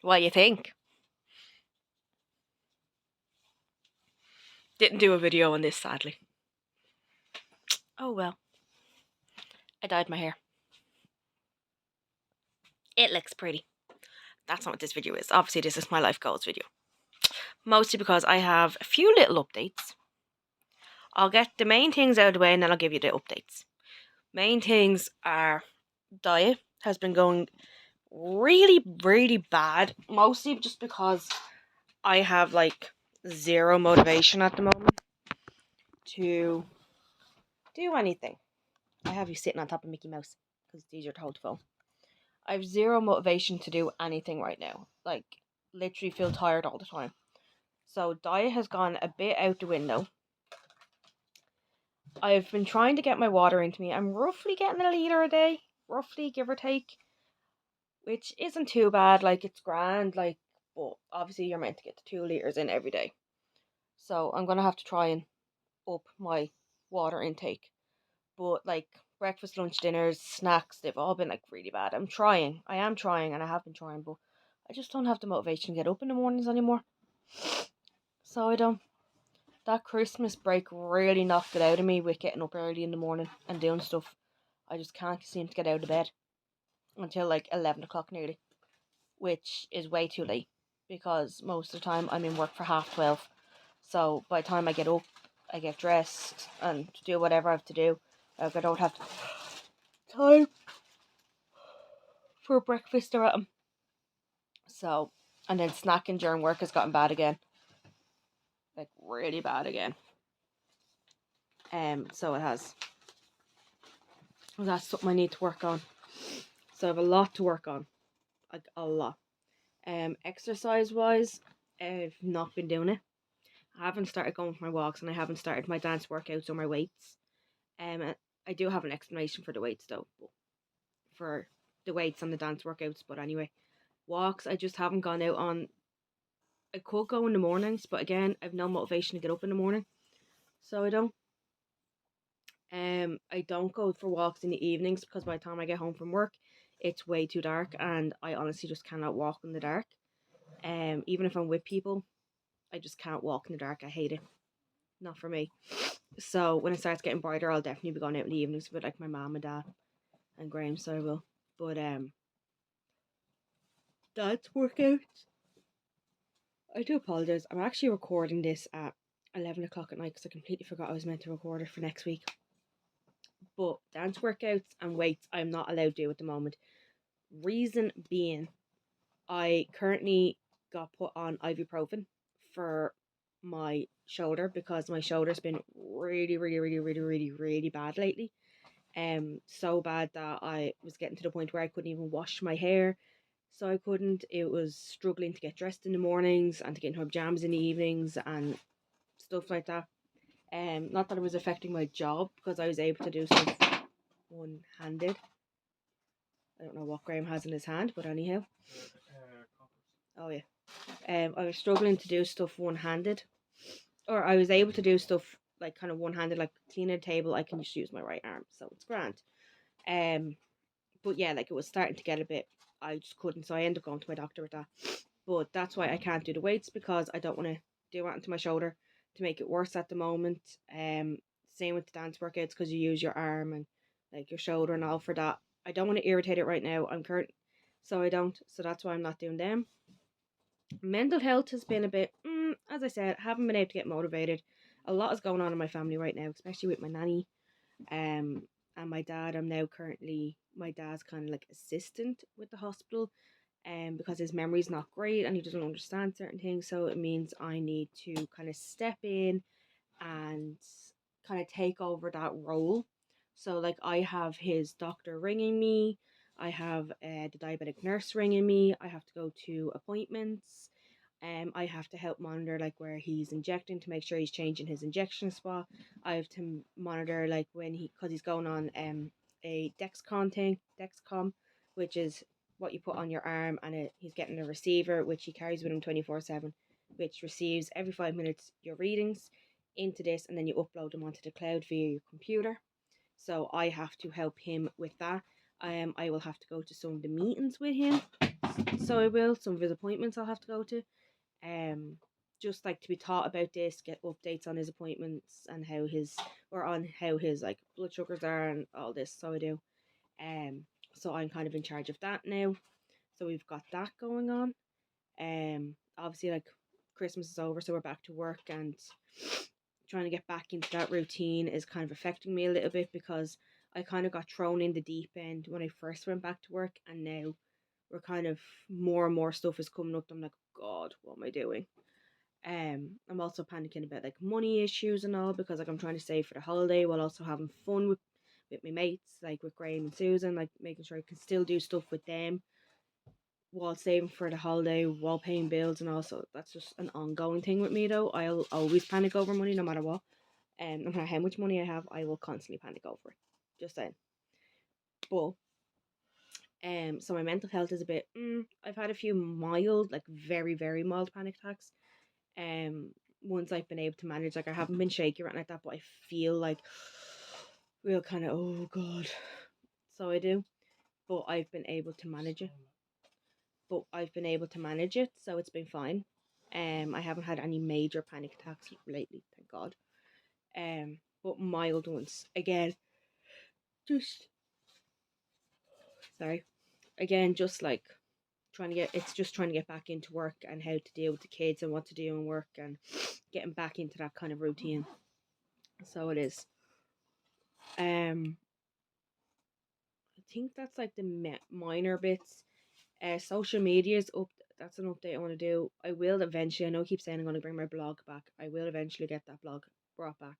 What do you think? Didn't do a video on this, sadly. Oh well. I dyed my hair. It looks pretty. That's not what this video is. Obviously, this is my life goals video. Mostly because I have a few little updates. I'll get the main things out of the way and then I'll give you the updates. Main things are diet has been going really, really bad. Mostly just because I have like zero motivation at the moment to do anything. I have you sitting on top of Mickey Mouse because it's easier to hold the phone. I have zero motivation to do anything right now. Like, literally feel tired all the time. So, diet has gone a bit out the window. I've been trying to get my water into me. I'm roughly getting a litre a day, roughly, give or take, which isn't too bad. Like, it's grand, like, but obviously you're meant to get the 2 litres in every day. So, I'm going to have to try and up my water intake. But, like, breakfast, lunch, dinners, snacks, they've all been, like, really bad. I'm trying. I am trying, and I have been trying, but I just don't have the motivation to get up in the mornings anymore. So, I don't. That Christmas break really knocked it out of me with getting up early in the morning and doing stuff. I just can't seem to get out of bed until like 11 o'clock nearly, which is way too late because most of the time I'm in work for 12:30. So by the time I get up, I get dressed and do whatever I have to do. Like I don't have time for breakfast or anything. So, and then snacking during work has gotten bad again. Like really bad again. So it has. That's something I need to work on. So I have a lot to work on. Like a lot. Exercise wise, I've not been doing it. I haven't started going for my walks and I haven't started my dance workouts or my weights. I do have an explanation for the weights though. For the weights and the dance workouts, but anyway. Walks I just haven't gone out on. I could go in the mornings, but again I've no motivation to get up in the morning. So I don't. I don't go for walks in the evenings because by the time I get home from work, it's way too dark, and I honestly just cannot walk in the dark. Even if I'm with people, I just can't walk in the dark. I hate it. Not for me. So when it starts getting brighter, I'll definitely be going out in the evenings with like my mum and dad and Graeme. So I will. But that's workouts. I do apologize. I'm actually recording this at 11 o'clock at night because I completely forgot I was meant to record it for next week. But dance workouts and weights I'm not allowed to do at the moment. Reason being, I currently got put on ibuprofen for my shoulder because my shoulder's been really, really, really, really, really, really bad lately. So bad that I was getting to the point where I couldn't even wash my hair. So I couldn't. It was struggling to get dressed in the mornings and to get into my pajamas in the evenings and stuff like that. Not that it was affecting my job because I was able to do stuff one handed. I don't know what Graeme has in his hand, but anyhow. Oh yeah. I was struggling to do stuff one handed, or I was able to do stuff like kind of one handed, like cleaning a table. I can just use my right arm, so it's grand. Um, but yeah, like it was starting to get a bit. I just couldn't, so I ended up going to my doctor with that. But that's why I can't do the weights because I don't want to do it to my shoulder to make it worse at the moment. Same with the dance workouts because you use your arm and like your shoulder and all for that. I don't want to irritate it right now. I'm current, so I don't. So that's why I'm not doing them. Mental health has been a bit, as I said, haven't been able to get motivated. A lot is going on in my family right now, especially with my nanny, and my dad. I'm now currently my dad's kind of like assistant with the hospital, because his memory's not great and he doesn't understand certain things. So it means I need to kind of step in and kind of take over that role. So like I have his doctor ringing me, I have the diabetic nurse ringing me, I have to go to appointments. I have to help monitor like where he's injecting to make sure he's changing his injection spot. I have to monitor like when because he's going on a Dexcom, which is what you put on your arm, and he's getting a receiver which he carries with him 24/7, which receives every 5 minutes your readings into this, and then you upload them onto the cloud via your computer. So I have to help him with that. I will have to go to some of the meetings with him So I will. Some of his appointments I'll have to go to. Just like to be taught about this, get updates on his appointments and how his like blood sugars are and all this. So I do. So I'm kind of in charge of that now. So we've got that going on. Obviously like Christmas is over, so we're back to work, and trying to get back into that routine is kind of affecting me a little bit because I kind of got thrown in the deep end when I first went back to work, and now we're kind of more and more stuff is coming up. I'm like, God, what am I doing? I'm also panicking about like money issues and all, because like I'm trying to save for the holiday while also having fun with my mates, like with Graeme and Susan, like making sure I can still do stuff with them while saving for the holiday, while paying bills. And also that's just an ongoing thing with me though. I'll always panic over money no matter what. No matter how much money I have, I will constantly panic over it. Just saying. But so my mental health is a bit. I've had a few mild, like very very mild panic attacks. Ones I've been able to manage. Like I haven't been shaky or anything like that, but I feel like real kind of oh god. So I do, but I've been able to manage it. So it's been fine. I haven't had any major panic attacks lately, thank God. But mild ones again. Just sorry. Again, just like trying to get back into work and how to deal with the kids and what to do in work and getting back into that kind of routine. So it is. I think that's like the minor bits. Social media is up. That's an update I want to do. I will eventually. I know I keep saying I'm going to bring my blog back. I will eventually get that blog brought back.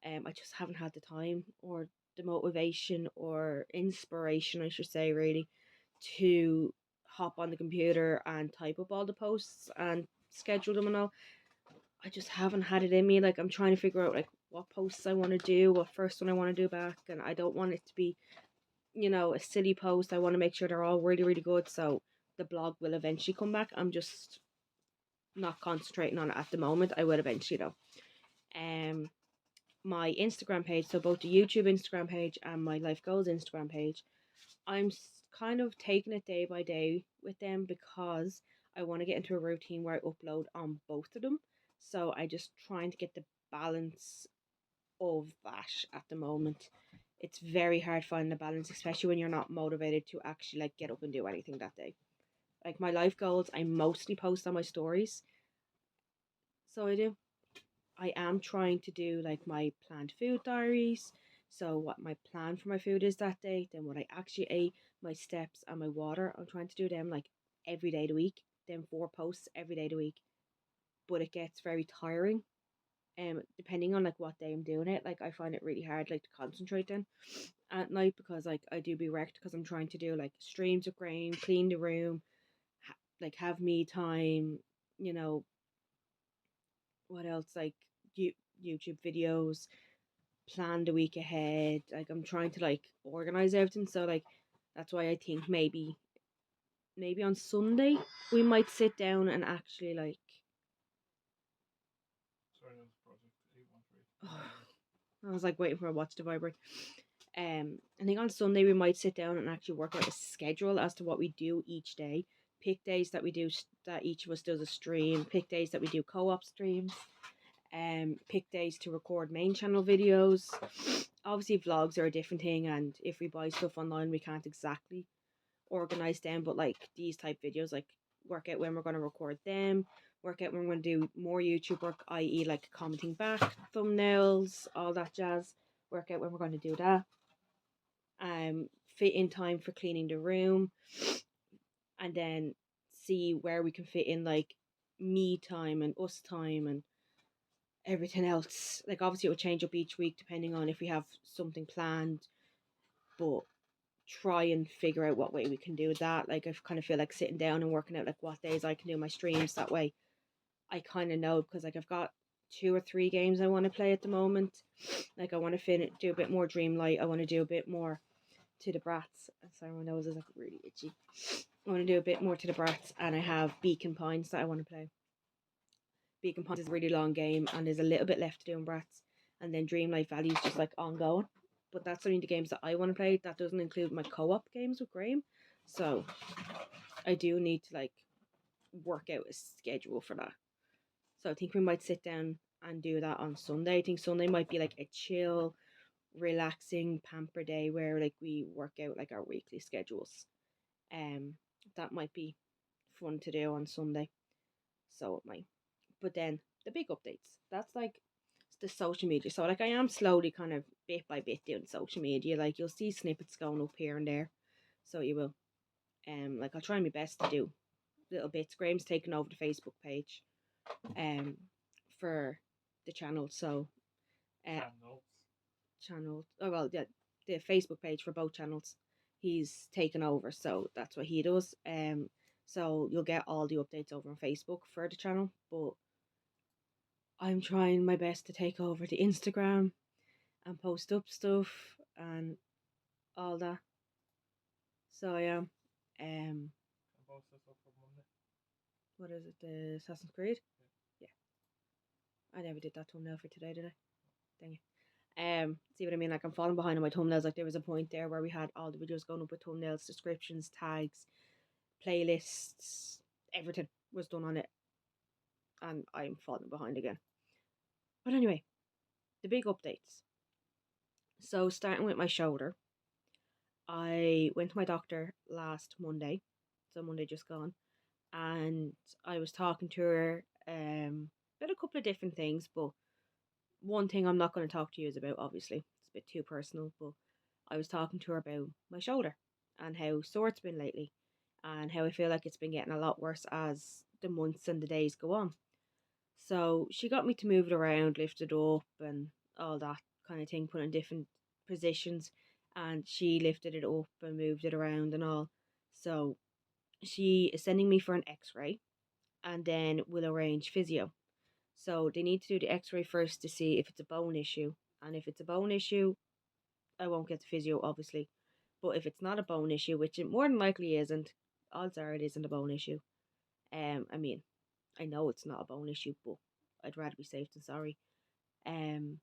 I just haven't had the time or the motivation or inspiration, I should say, really, to hop on the computer and type up all the posts and schedule them and all. I just haven't had it in me. Like I'm trying to figure out like what posts I want to do, what first one I want to do back, and I don't want it to be, a silly post. I want to make sure they're all really, really good. So the blog will eventually come back. I'm just not concentrating on it at the moment. I will eventually though. My Instagram page, so both the YouTube Instagram page and my Life Goals Instagram page, I'm kind of taking it day by day with them because I want to get into a routine where I upload on both of them. So I just trying to get the balance of that at the moment. It's very hard finding the balance, especially when you're not motivated to actually like get up and do anything that day. Like my life goals, I mostly post on my stories. So I do. I am trying to do like my planned food diaries. So what my plan for my food is that day, then what I actually ate, my steps and my water. I'm trying to do them like every day of the week. Then 4 posts every day of the week. But it gets very tiring. Depending on like what day I'm doing it, like I find it really hard like to concentrate then at night, because like I do be wrecked because I'm trying to do like streams of Graeme, clean the room, like have me time, you know, what else, like YouTube videos, plan the week ahead. Like I'm trying to like organize everything. So like that's why I think maybe on Sunday we might sit down and actually like. Sorry, that was project 813. I was like waiting for a watch to vibrate. I think on Sunday we might sit down and actually work out a schedule as to what we do each day. Pick days that we do that each of us does a stream. Pick days that we do co-op streams. Pick days to record main channel videos. Obviously vlogs are a different thing, and if we buy stuff online we can't exactly organize them, but like these type videos, like work out when we're going to record them, work out when we're going to do more YouTube work, i.e. like commenting back, thumbnails, all that jazz. Work out when we're going to do that. Fit in time for cleaning the room, and then see where we can fit in like me time and us time and everything else. Like obviously it will change up each week depending on if we have something planned, but try and figure out what way we can do that. Like I kind of feel like sitting down and working out like what days I can do my streams. That way I kind of know, because like I've got 2 or 3 games I want to play at the moment. Like I want to do a bit more Dreamlight. I want to do a bit more to the Brats. Sorry, my nose is like really itchy. I want to do a bit more to the Brats, and I have Beacon Pines that I want to play. Beacon Pines is a really long game, and there's a little bit left to do in Brats. And then Dreamlight Valley is just like ongoing. But that's only the games that I want to play. That doesn't include my co-op games with Graeme. So I do need to like work out a schedule for that. So I think we might sit down and do that on Sunday. I think Sunday might be like a chill, relaxing pamper day where like we work out like our weekly schedules. Um, that might be fun to do on Sunday. So it might. But then the big updates. That's like the social media. So like I am slowly kind of bit by bit doing social media. Like you'll see snippets going up here and there. So you will. Like I'll try my best to do little bits. Graham's taken over the Facebook page for the channel. So channel oh well yeah, the Facebook page for both channels he's taken over, so that's what he does. So you'll get all the updates over on Facebook for the channel, but I'm trying my best to take over the Instagram and post up stuff and all that. So I am. What is it? The Assassin's Creed? Yeah. I never did that thumbnail for today, did I? Dang it. See what I mean? Like I'm falling behind on my thumbnails. Like there was a point there where we had all the videos going up with thumbnails, descriptions, tags, playlists, everything was done on it, and I'm falling behind again. But anyway, the big updates. So starting with my shoulder, I went to my doctor last Monday, so Monday just gone, and I was talking to her about a couple of different things, but one thing I'm not going to talk to you is about, obviously. It's a bit too personal, but I was talking to her about my shoulder and how sore it's been lately and how I feel like it's been getting a lot worse as the months and the days go on. So she got me to move it around, lift it up, and all that kind of thing, put in different positions. And she lifted it up and moved it around and all. So she is sending me for an x ray and then we'll arrange physio. So they need to do the x-ray first to see if it's a bone issue. And if it's a bone issue, I won't get the physio, obviously. But if it's not a bone issue, which it more than likely isn't, odds are it isn't a bone issue. I mean, I know it's not a bone issue, but I'd rather be safe than sorry. Um,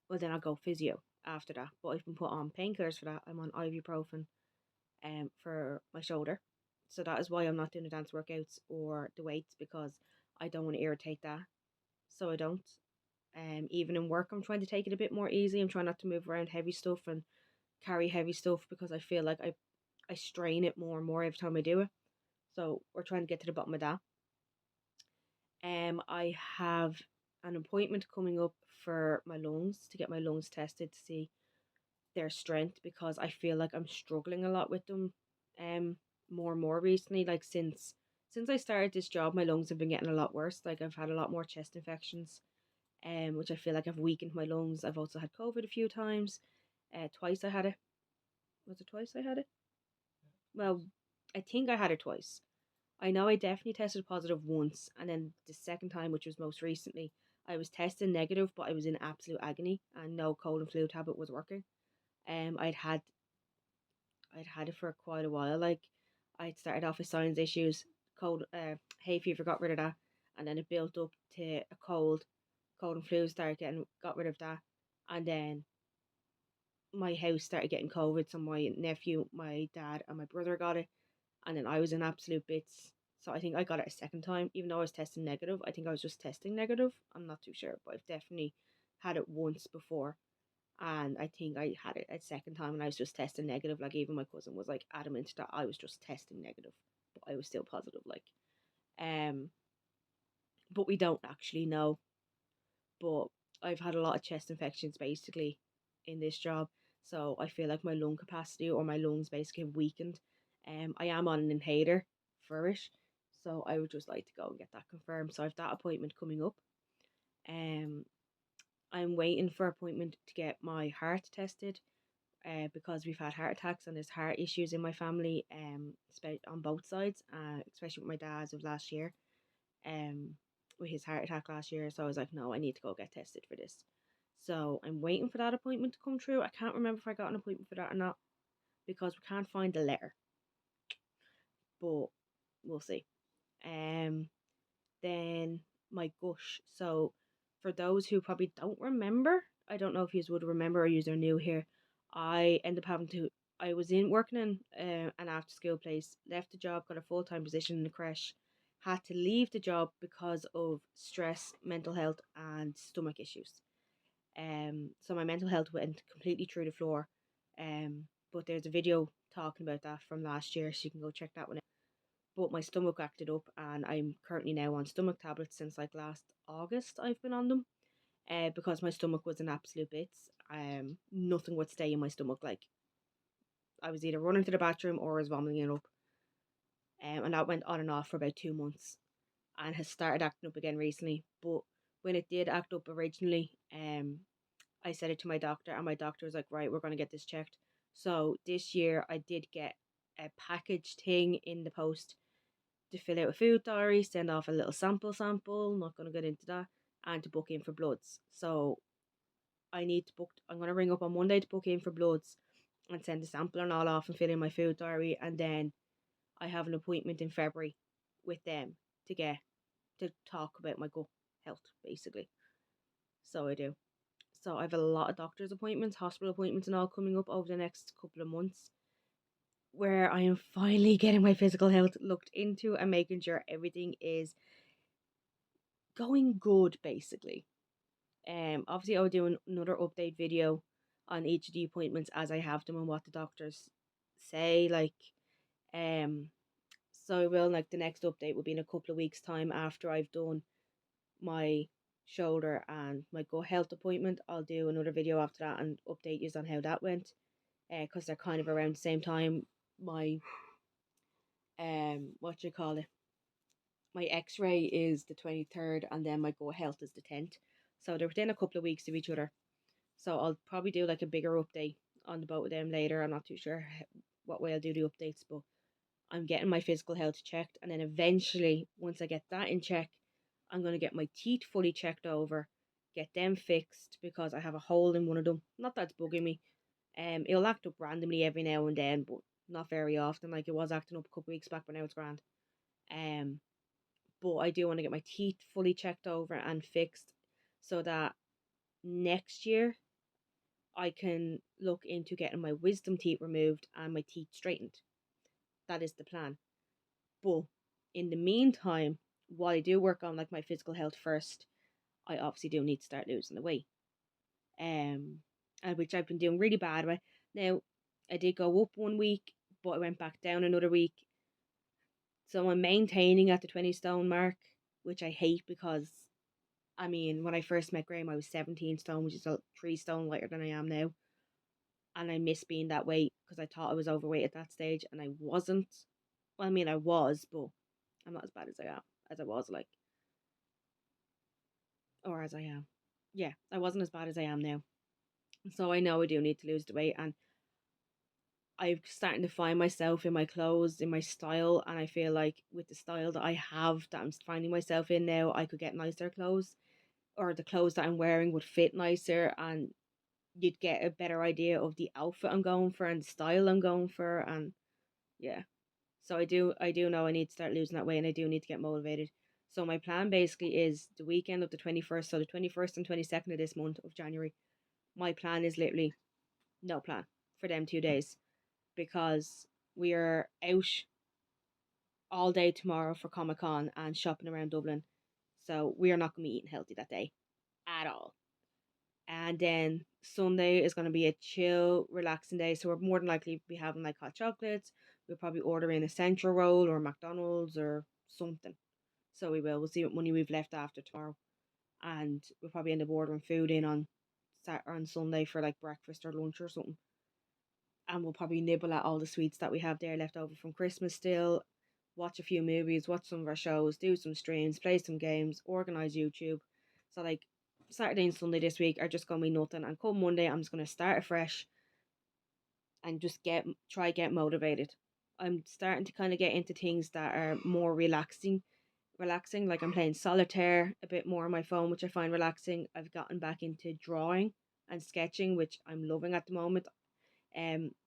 well then I'll go physio after that. But I've been put on painkillers for that. I'm on ibuprofen for my shoulder. So that is why I'm not doing the dance workouts or the weights, because I don't want to irritate that. So I don't. Even in work, I'm trying to take it a bit more easy. I'm trying not to move around heavy stuff and carry heavy stuff because I feel like I strain it more and more every time I do it. So we're trying to get to the bottom of that. I have an appointment coming up for my lungs to get my lungs tested to see their strength, because I feel like I'm struggling a lot with them more and more recently. Like since I started this job, my lungs have been getting a lot worse. Like I've had a lot more chest infections, which I feel like I've weakened my lungs. I've also had COVID a few times. Twice I had it. Was it twice I had it? Well, I think I had it twice. I know I definitely tested positive once, and then the second time, which was most recently, I was testing negative, but I was in absolute agony, and no cold and flu tablet was working. I'd had it for quite a while. Like I'd started off with sinus issues, cold, hay fever, got rid of that, and then it built up to a cold and flu. Started getting got rid of that, and then my house started getting COVID. So my nephew, my dad, and my brother got it, and then I was in absolute bits. So I think I got it a second time, even though I was testing negative. I think I was just testing negative. I'm not too sure, but I've definitely had it once before, and I think I had it a second time, and I was just testing negative. Like even my cousin was like adamant that I was just testing negative, but I was still positive. Like, um, but we don't actually know. But I've had a lot of chest infections basically in this job, so I feel like my lung capacity or my lungs basically have weakened. I am on an inhaler for it, so I would just like to go and get that confirmed. So I've that appointment coming up. Um, I'm waiting for appointment to get my heart tested. Because we've had heart attacks and there's heart issues in my family. On both sides. Especially with my dad's of last year. With his heart attack last year. So I was like, no, I need to go get tested for this. So I'm waiting for that appointment to come through. I can't remember if I got an appointment for that or not, because we can't find the letter. But we'll see. Then my gush. So for those who probably don't remember, I don't know if you would remember or you are new here. I ended up having to I was in working in an after school place, left the job, got a full time position in the creche, had to leave the job because of stress, mental health, and stomach issues. So my mental health went completely through the floor. But there's a video talking about that from last year, so you can go check that one out. But my stomach acted up, and I'm currently now on stomach tablets since like last August. I've been on them, because my stomach was in absolute bits. Nothing would stay in my stomach. Like I was either running to the bathroom or I was vomiting it up. And that went on and off for about 2 months, and has started acting up again recently. But when it did act up originally, I said it to my doctor, and my doctor was like, right, we're going to get this checked. So this year I did get a packaged thing in the post to fill out a food diary, send off a little sample, not going to get into that, and to book in for bloods. So I need to book, I'm going to ring up on Monday to book in for bloods and send the sample and all off and fill in my food diary. And then I have an appointment in February with them to talk about my gut health, basically. So I do. So I have a lot of doctor's appointments, hospital appointments, and all coming up over the next couple of months, where I am finally getting my physical health looked into and making sure everything is going good, basically. Obviously I'll do another update video on each of the appointments as I have them and what the doctors say. Um, so I will, like, the next update will be in a couple of weeks' time after I've done my shoulder and my gut health appointment. I'll do another video after that and update you on how that went. Because they're kind of around the same time. My what you call it? My X-ray is the 23rd, and then my gut health is the 10th. So they're within a couple of weeks of each other. So I'll probably do like a bigger update on the both of them later. I'm not too sure what way I'll do the updates, but I'm getting my physical health checked, and then eventually, once I get that in check, I'm gonna get my teeth fully checked over, get them fixed because I have a hole in one of them. Not that's bugging me. It'll act up randomly every now and then, but not very often. Like it was acting up a couple of weeks back, but now it's grand. Um, but I do want to get my teeth fully checked over and fixed, so that next year I can look into getting my wisdom teeth removed and my teeth straightened. That is the plan. But in the meantime, while I do work on like my physical health first, I obviously do need to start losing the weight. And which I've been doing really bad with. Now, I did go up 1 week, but I went back down another week. So I'm maintaining at the 20 stone mark, which I hate because, I mean, when I first met Graeme, I was 17 stone, which is 3 stone lighter than I am now. And I miss being that weight because I thought I was overweight at that stage, and I wasn't. Well, I mean, I was, but I'm not as bad as I was, like, or as I am. Yeah, I wasn't as bad as I am now. So I know I do need to lose the weight, and I'm starting to find myself in my clothes, in my style, and I feel like with the style that I have, that I'm finding myself in now, I could get nicer clothes, or the clothes that I'm wearing would fit nicer, and you'd get a better idea of the outfit I'm going for and the style I'm going for, and yeah. So I do know I need to start losing that weight, and I do need to get motivated. So my plan basically is the weekend of the 21st, so the 21st and 22nd of this month of January. My plan is literally no plan for them 2 days, because we are out all day tomorrow for Comic Con and shopping around Dublin. So we are not going to be eating healthy that day at all. And then Sunday is going to be a chill, relaxing day. So we're more than likely be having like hot chocolates. We'll probably order in a Central Roll or McDonald's or something. So we will. We'll see what money we've left after tomorrow. And we'll probably end up ordering food in on Saturday, on Sunday for like breakfast or lunch or something. And we'll probably nibble at all the sweets that we have there left over from Christmas still, watch a few movies, watch some of our shows, do some streams, play some games, organise YouTube. So like Saturday and Sunday this week are just gonna be nothing, and come Monday I'm just gonna start afresh and just get motivated. I'm starting to kind of get into things that are more relaxing, like I'm playing solitaire a bit more on my phone, which I find relaxing. I've gotten back into drawing and sketching, which I'm loving at the moment.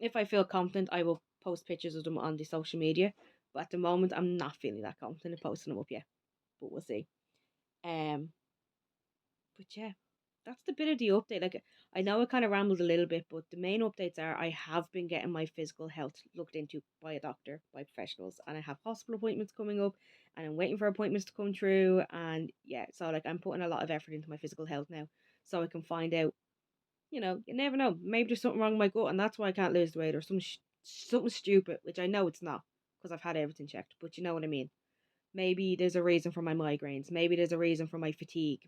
If I feel confident, I will post pictures of them on the social media. But at the moment, I'm not feeling that confident in posting them up yet. But we'll see. Um, but yeah, that's the bit of the update. Like, I know I kind of rambled a little bit, but the main updates are I have been getting my physical health looked into by a doctor, by professionals, and I have hospital appointments coming up, and I'm waiting for appointments to come through. And yeah, so like I'm putting a lot of effort into my physical health now, so I can find out. You never know. Maybe there's something wrong with my gut, and that's why I can't lose the weight, or something stupid, which I know it's not because I've had everything checked. But you know what I mean. Maybe there's a reason for my migraines. Maybe there's a reason for my fatigue.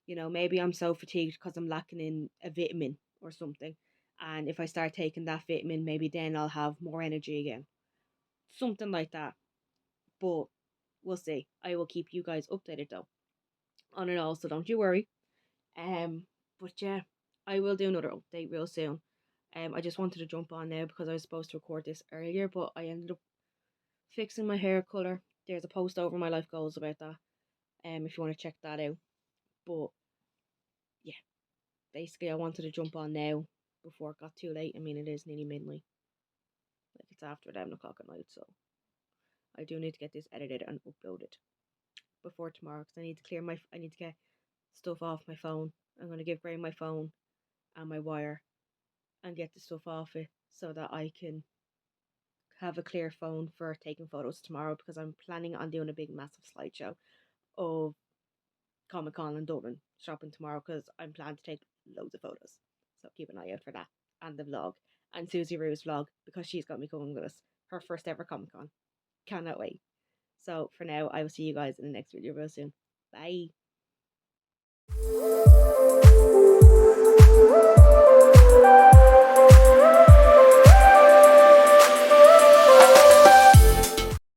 Maybe I'm so fatigued because I'm lacking in a vitamin or something. And if I start taking that vitamin, maybe then I'll have more energy again. Something like that. But we'll see. I will keep you guys updated though. On it all, so don't you worry. Um, but yeah, I will do another update real soon. I just wanted to jump on now because I was supposed to record this earlier, but I ended up fixing my hair colour. There's a post over my life goals about that. If you want to check that out. But yeah, basically I wanted to jump on now before it got too late. I mean, it is nearly midnight. Like, it's after 11 o'clock at night, so I do need to get this edited and uploaded before tomorrow because I need to get stuff off my phone. I'm going to give Graeme my phone and my wire and get the stuff off it so that I can have a clear phone for taking photos tomorrow, because I'm planning on doing a big massive slideshow of Comic Con in Dublin shopping tomorrow, because I'm planning to take loads of photos. So keep an eye out for that, and the vlog, and Susie Rue's vlog, because she's got me coming with us. Her first ever Comic Con. Cannot wait. So for now, I will see you guys in the next video real soon. Bye.